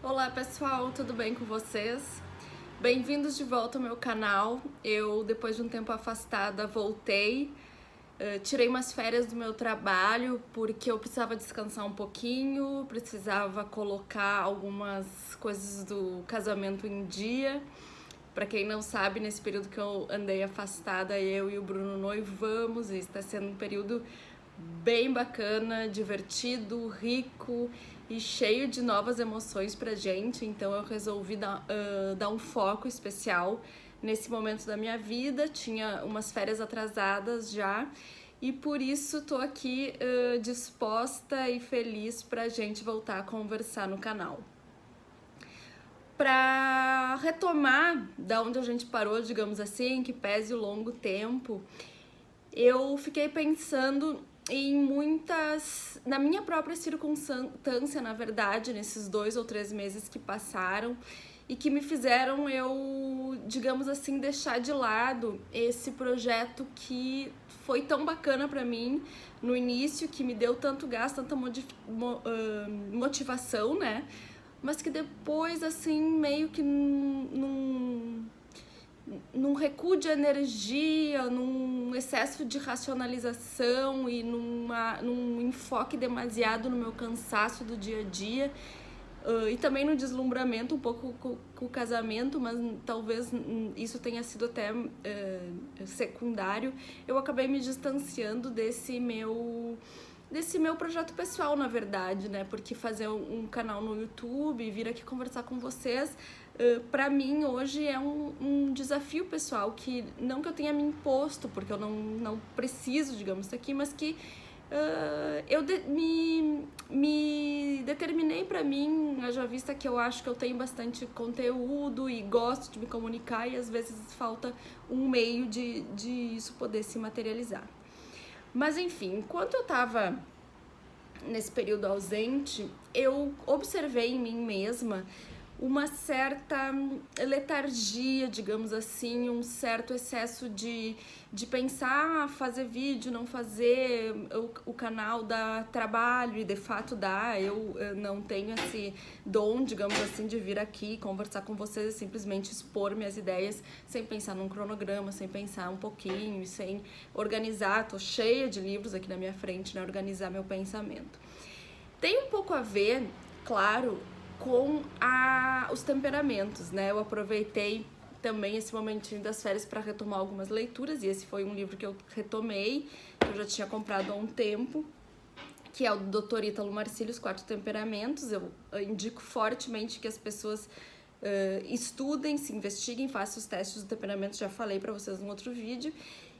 Olá pessoal, tudo bem com vocês? Bem-vindos de volta ao meu canal. Eu, depois de um tempo afastada, voltei. Tirei umas férias do meu trabalho porque eu precisava descansar um pouquinho, precisava colocar algumas coisas do casamento em dia. Para quem não sabe, nesse período que eu andei afastada, eu e o Bruno noivamos e está sendo um período bem bacana, divertido, rico e cheio de novas emoções pra gente. Então eu resolvi dar um foco especial nesse momento da minha vida. Tinha umas férias atrasadas já e por isso tô aqui disposta e feliz pra gente voltar a conversar no canal. Para retomar da onde a gente parou, digamos assim, que pese o longo tempo, eu fiquei pensando em na minha própria circunstância, na verdade, nesses 2 ou 3 meses que passaram e que me fizeram eu, digamos assim, deixar de lado esse projeto que foi tão bacana para mim no início, que me deu tanto gás, tanta motivação, né? Mas que depois, assim, meio que num recuo de energia, num excesso de racionalização e num enfoque demasiado no meu cansaço do dia a dia, e também no deslumbramento um pouco com o casamento, mas talvez isso tenha sido até secundário. Eu acabei me distanciando desse meu projeto pessoal, na verdade, né? Porque fazer um canal no YouTube, vir aqui conversar com vocês, pra mim hoje é um desafio pessoal que não que eu tenha me imposto, porque eu não preciso, digamos, isso aqui, mas que eu me determinei pra mim, haja vista que eu acho que eu tenho bastante conteúdo e gosto de me comunicar e às vezes falta um meio de isso poder se materializar. Mas enfim, enquanto eu tava nesse período ausente, eu observei em mim mesma uma certa letargia, digamos assim, um certo excesso de pensar, fazer vídeo, não fazer, o canal dá trabalho e de fato dá. Eu não tenho esse dom, digamos assim, de vir aqui conversar com vocês e simplesmente expor minhas ideias sem pensar num cronograma, sem pensar um pouquinho e sem organizar. Tô cheia de livros aqui na minha frente, né? Organizar meu pensamento. Tem um pouco a ver, claro, com os temperamentos, né? Eu aproveitei também esse momentinho das férias para retomar algumas leituras, e esse foi um livro que eu retomei, que eu já tinha comprado há um tempo, que é o do Dr. Ítalo Marcílio, Os 4 Temperamentos. Eu indico fortemente que as pessoas estudem, se investiguem, façam os testes do temperamento, já falei para vocês num outro vídeo.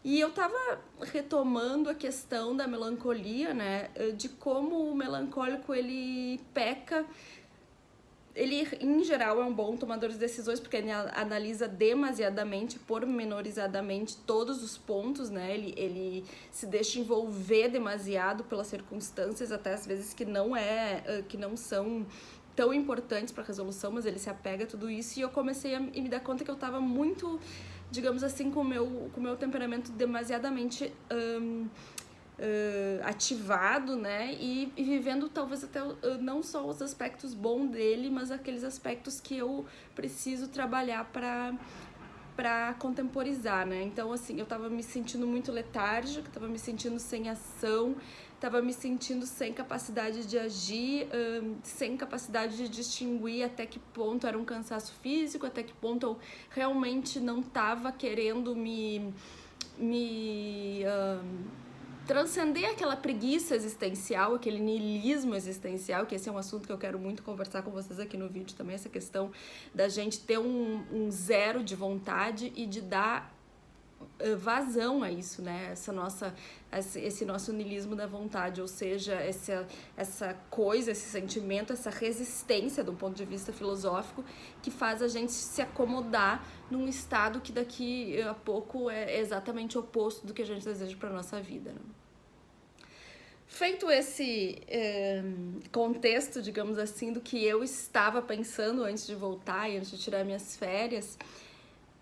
E eu tava retomando a questão da melancolia, né, de como o melancólico ele peca. Ele, em geral, é um bom tomador de decisões porque ele analisa demasiadamente, pormenorizadamente todos os pontos, né? Ele se deixa envolver demasiado pelas circunstâncias, até às vezes que não são tão importantes para a resolução, mas ele se apega a tudo isso. E eu comecei a me dar conta que eu estava muito, digamos assim, com o meu temperamento demasiadamente ativado, né? E vivendo talvez até não só os aspectos bons dele, mas aqueles aspectos que eu preciso trabalhar para contemporizar, né? Então, assim, eu tava me sentindo muito letárgica, tava me sentindo sem ação, tava me sentindo sem capacidade de agir, sem capacidade de distinguir até que ponto era um cansaço físico, até que ponto eu realmente não tava querendo transcender aquela preguiça existencial, aquele niilismo existencial, que esse é um assunto que eu quero muito conversar com vocês aqui no vídeo também, essa questão da gente ter um zero de vontade e de dar vazão a isso, né? Esse nosso niilismo da vontade, ou seja, essa coisa, esse sentimento, essa resistência do ponto de vista filosófico que faz a gente se acomodar num estado que daqui a pouco é exatamente o oposto do que a gente deseja para nossa vida, né? Feito esse contexto, digamos assim, do que eu estava pensando antes de voltar e antes de tirar minhas férias,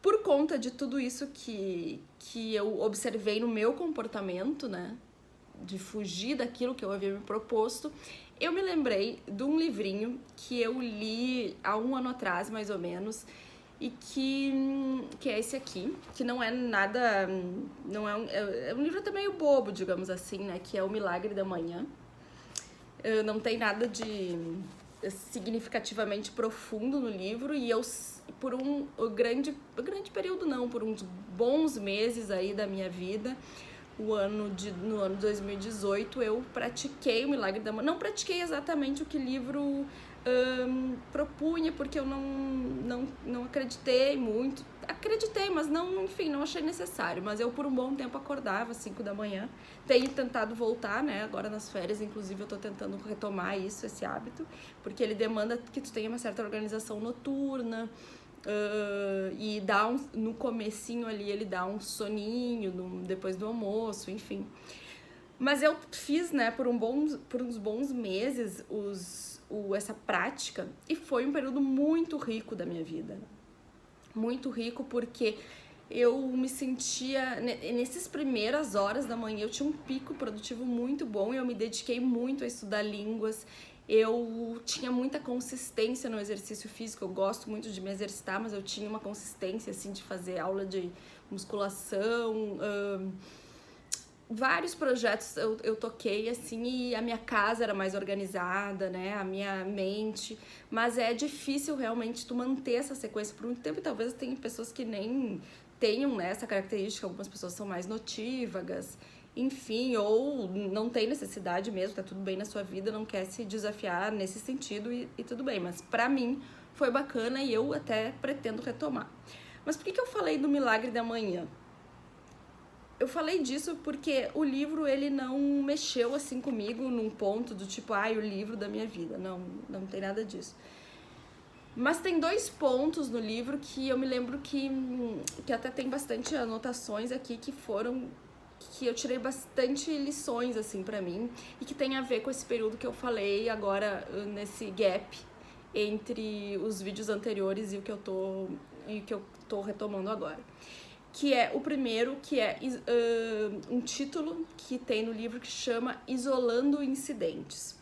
por conta de tudo isso que eu observei no meu comportamento, né, de fugir daquilo que eu havia me proposto, eu me lembrei de um livrinho que eu li há um ano atrás, mais ou menos, e que é esse aqui, que não é nada, não é um livro até meio bobo, digamos assim, né, que é O Milagre da Manhã. Não tem nada de significativamente profundo no livro, e eu, por um grande período não, por uns bons meses aí da minha vida, no ano 2018, eu pratiquei o Milagre da Manhã. Não pratiquei exatamente o que o livro propunha, porque eu não acreditei muito. Acreditei, mas não, enfim, não achei necessário. Mas eu por um bom tempo acordava às 5 da manhã. Tenho tentado voltar, né? Agora nas férias, inclusive, eu tô tentando retomar esse hábito, porque ele demanda que tu tenha uma certa organização noturna. E dá no comecinho ali, ele dá um soninho depois do almoço, enfim. Mas eu fiz, né, por uns bons meses essa prática, e foi um período muito rico da minha vida. Muito rico, porque eu me sentia, nessas primeiras horas da manhã, eu tinha um pico produtivo muito bom, e eu me dediquei muito a estudar línguas. Eu tinha muita consistência no exercício físico, eu gosto muito de me exercitar, mas eu tinha uma consistência, assim, de fazer aula de musculação, vários projetos eu toquei, assim, e a minha casa era mais organizada, né, a minha mente, mas é difícil realmente tu manter essa sequência por muito tempo, e talvez tenha pessoas que nem tenham, né, essa característica, algumas pessoas são mais notívagas, enfim, ou não tem necessidade mesmo, tá tudo bem na sua vida, não quer se desafiar nesse sentido, e tudo bem, mas pra mim foi bacana, e eu até pretendo retomar. Mas por que eu falei do Milagre da Manhã? Eu falei disso porque o livro, ele não mexeu assim comigo num ponto do tipo, o livro da minha vida. Não tem nada disso. Mas tem 2 pontos no livro que eu me lembro que até tem bastante anotações aqui que eu tirei bastante lições, assim, pra mim, e que tem a ver com esse período que eu falei agora, nesse gap entre os vídeos anteriores e o que eu tô retomando agora. Que é o primeiro, que é um título que tem no livro que chama Isolando Incidentes.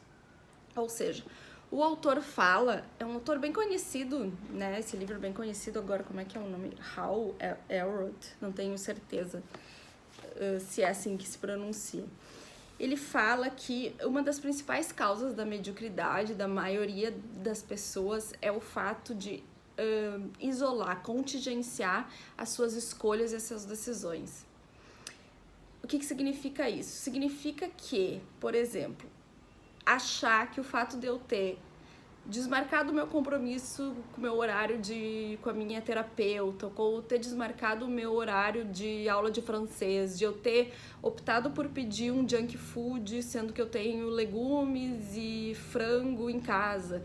Ou seja, o autor fala, é um autor bem conhecido, né? Esse livro é bem conhecido agora, como é que é o nome? Hal Elrod, não tenho certeza se é assim que se pronuncia. Ele fala que uma das principais causas da mediocridade da maioria das pessoas é o fato de isolar, contingenciar as suas escolhas e as suas decisões. O que significa isso? Significa que, por exemplo, achar que o fato de eu ter desmarcado o meu compromisso com o meu horário com a minha terapeuta, ou ter desmarcado o meu horário de aula de francês, de eu ter optado por pedir um junk food, sendo que eu tenho legumes e frango em casa,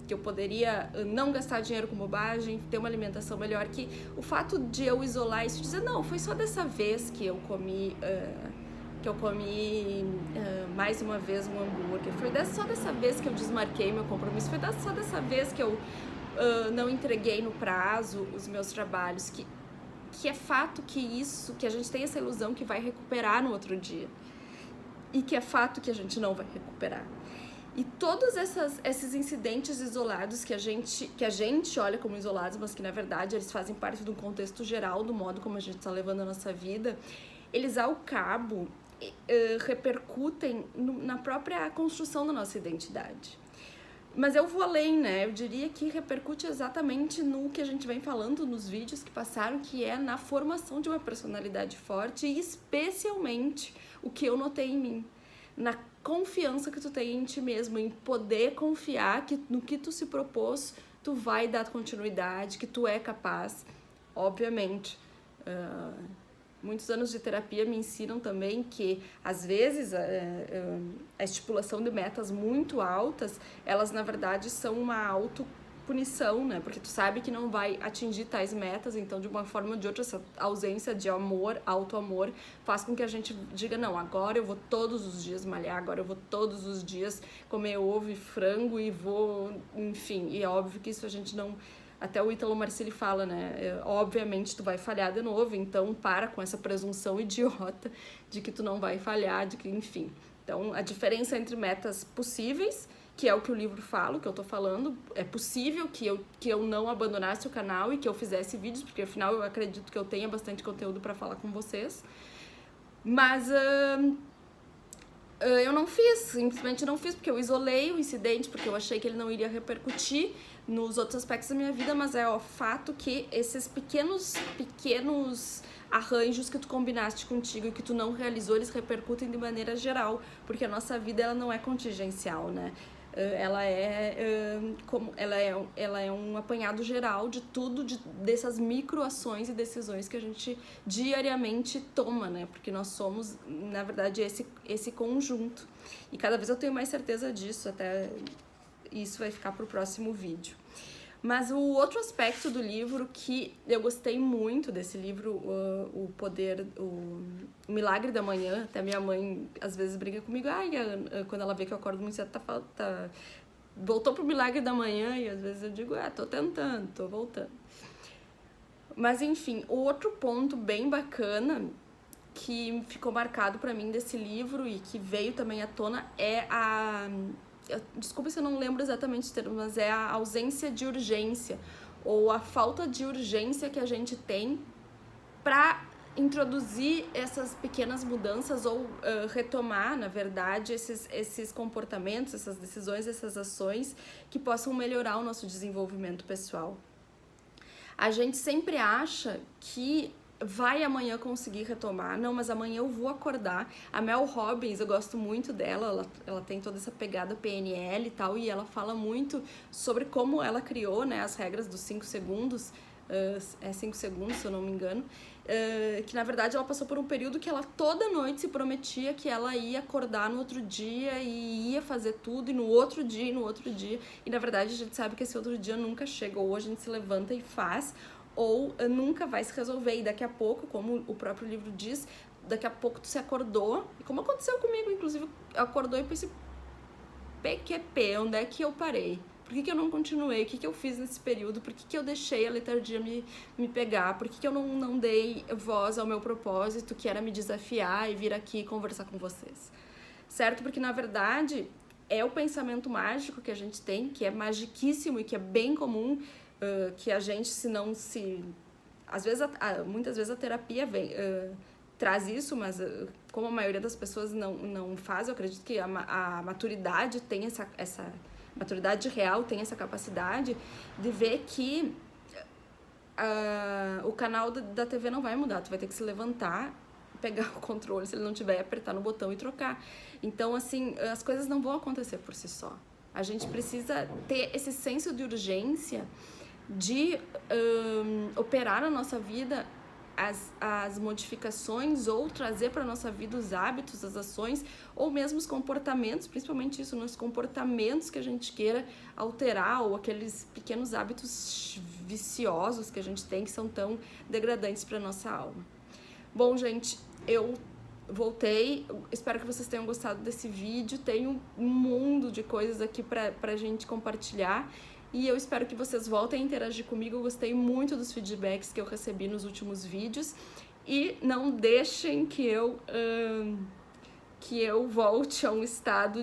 que eu poderia não gastar dinheiro com bobagem, ter uma alimentação melhor, que o fato de eu isolar isso, dizer, não, foi só dessa vez que eu comi mais uma vez um hambúrguer, foi só dessa vez que eu desmarquei meu compromisso, foi só dessa vez que eu não entreguei no prazo os meus trabalhos, que é fato que a gente tem essa ilusão que vai recuperar no outro dia, e que é fato que a gente não vai recuperar. E todos esses incidentes isolados que a gente olha como isolados, mas que na verdade eles fazem parte de um contexto geral do modo como a gente está levando a nossa vida, eles ao cabo repercutem na própria construção da nossa identidade. Mas eu vou além, né? Eu diria que repercute exatamente no que a gente vem falando nos vídeos que passaram, que é na formação de uma personalidade forte, e especialmente o que eu notei em mim, na confiança que tu tem em ti mesmo, em poder confiar que no que tu se propôs, tu vai dar continuidade, que tu é capaz. Obviamente, muitos anos de terapia me ensinam também que, às vezes, a estipulação de metas muito altas, elas, na verdade, são uma autopunição, né? Porque tu sabe que não vai atingir tais metas, então, de uma forma ou de outra, essa ausência de amor, auto-amor, faz com que a gente diga, não, agora eu vou todos os dias malhar, agora eu vou todos os dias comer ovo e frango e vou, enfim, e é óbvio que isso a gente não... Até o Ítalo Marcilli fala, né, obviamente tu vai falhar de novo, então para com essa presunção idiota de que tu não vai falhar, de que, enfim, Então, a diferença entre metas possíveis, que é o que o livro fala, o que eu tô falando, é possível que eu não abandonasse o canal e que eu fizesse vídeos, porque afinal eu acredito que eu tenha bastante conteúdo para falar com vocês. Mas eu não fiz, simplesmente não fiz, porque eu isolei o incidente, porque eu achei que ele não iria repercutir nos outros aspectos da minha vida, mas é o fato que esses pequenos arranjos que tu combinaste contigo e que tu não realizou, eles repercutem de maneira geral, porque a nossa vida ela não é contingencial, né? Ela é um apanhado geral de tudo, dessas microações e decisões que a gente diariamente toma, né? Porque nós somos, na verdade, esse conjunto. E cada vez eu tenho mais certeza disso, até isso vai ficar pro próximo vídeo. Mas o outro aspecto do livro que eu gostei muito desse livro, o Milagre da Manhã, até minha mãe às vezes briga comigo, quando ela vê que eu acordo muito cedo, voltou pro Milagre da Manhã, e às vezes eu digo, tô tentando, tô voltando. Mas enfim, o outro ponto bem bacana que ficou marcado pra mim desse livro e que veio também à tona é desculpa se eu não lembro exatamente o termo, mas é a ausência de urgência, ou a falta de urgência que a gente tem para introduzir essas pequenas mudanças ou retomar, na verdade, esses comportamentos, essas decisões, essas ações que possam melhorar o nosso desenvolvimento pessoal. A gente sempre acha que vai amanhã conseguir retomar, não, mas amanhã eu vou acordar. A Mel Robbins, eu gosto muito dela, ela tem toda essa pegada PNL e tal, e ela fala muito sobre como ela criou, né, as regras dos 5 segundos, 5 segundos, se eu não me engano, que na verdade ela passou por um período que ela toda noite se prometia que ela ia acordar no outro dia e ia fazer tudo, e no outro dia, e na verdade a gente sabe que esse outro dia nunca chega, ou a gente se levanta e faz, ou nunca vai se resolver, e daqui a pouco, como o próprio livro diz, daqui a pouco tu se acordou, e como aconteceu comigo, inclusive, acordou e pensei, PQP, onde é que eu parei? Por que eu não continuei? O que eu fiz nesse período? Por que eu deixei a letargia me pegar? Por que eu não dei voz ao meu propósito, que era me desafiar e vir aqui conversar com vocês? Certo? Porque, na verdade, é o pensamento mágico que a gente tem, que é magiquíssimo e que é bem comum, que a gente, muitas vezes a terapia traz isso, mas como a maioria das pessoas não faz, eu acredito que a maturidade tem essa maturidade real tem essa capacidade de ver que o canal da TV não vai mudar, tu vai ter que se levantar, pegar o controle, se ele não tiver, apertar no botão e trocar. Então, assim, as coisas não vão acontecer por si só. A gente precisa ter esse senso de urgência de operar na nossa vida as modificações, ou trazer para a nossa vida os hábitos, as ações, ou mesmo os comportamentos, principalmente isso, nos comportamentos que a gente queira alterar, ou aqueles pequenos hábitos viciosos que a gente tem, que são tão degradantes para a nossa alma. Bom, gente, eu voltei, espero que vocês tenham gostado desse vídeo, tenho um mundo de coisas aqui pra gente compartilhar, e eu espero que vocês voltem a interagir comigo. Eu gostei muito dos feedbacks que eu recebi nos últimos vídeos, e não deixem que eu volte a um estado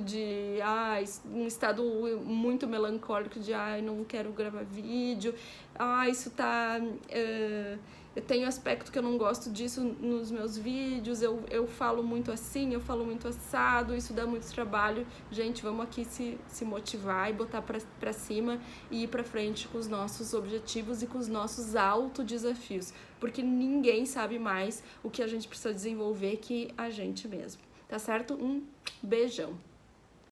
um estado muito melancólico de não quero gravar vídeo, isso tá... eu tenho aspecto que eu não gosto disso nos meus vídeos, eu falo muito assim, eu falo muito assado, isso dá muito trabalho. Gente, vamos aqui se motivar e botar pra cima e ir pra frente com os nossos objetivos e com os nossos autodesafios, porque ninguém sabe mais o que a gente precisa desenvolver que a gente mesmo, tá certo? Um beijão!